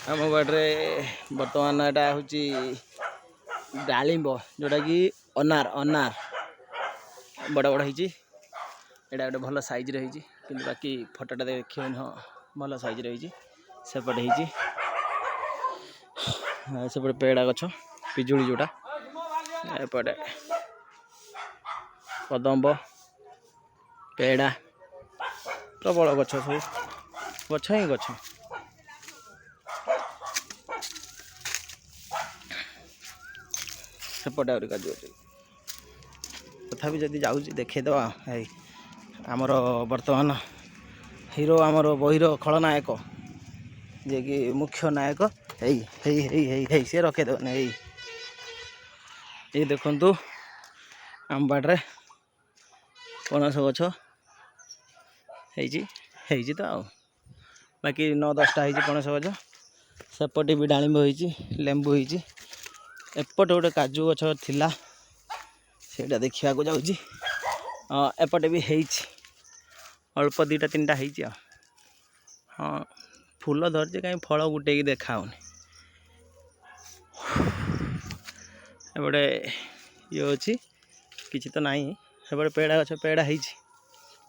आम बाटे बर्तमान यहाँ हूँ डालिंब जोटा कि अनार अनार बड़ बड़ होती यहाँ गोटे भल साइज रही कि बाकी फटोटा देखिए हाँ भल साइज रही सेपटे सेपटे पेड़ा गछ पिजुड़ी जोटा एपटे कदम्ब पेड़ा प्रबल गछ सब गछ ही गछ सेपटे आहुरी काजू अच्छे तथापि जदि जाऊँ देखीदे आमर बर्तमान हीरो आमर बहिर खलनायक जे कि मुख्य नायक सी रखेदेन ये देखु आम बाटे पणस गछ तो आ बाकी 9-10टा पणस गछ सेपटे भी डालिंब होती लेंबू होती एपटे गोटे काजू गछ थिला सेटा देखा जाऊँगी एपटे भी अल्प 2-3टा हाँ फूल धरचे कहीं फल गुटे की देखा एपटे ये अच्छी किसी तो नहीं सेपटे पेड़ा गछ पेड़ा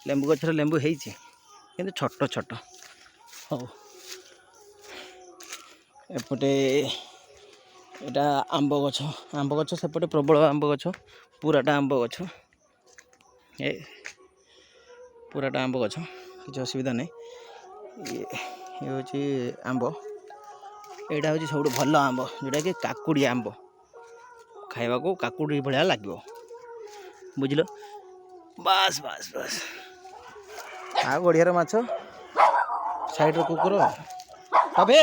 लेंबू गचर लेंबू कि छोट छोट हो एपटे एटा आंब गछ सेपटे प्रबल आंब गछ पूराटा आंब गछ ए पूराटा आंब गछ किसी असुविधा नहीं ये हूँ आंब यहाँ हूँ सब भल आंब जोटा कि काकुड़ी आंब खाइबा को काकुड़ी भाया लगे बुझल बास बास बास आ गड़ियार माछ साइड कुकुर अबे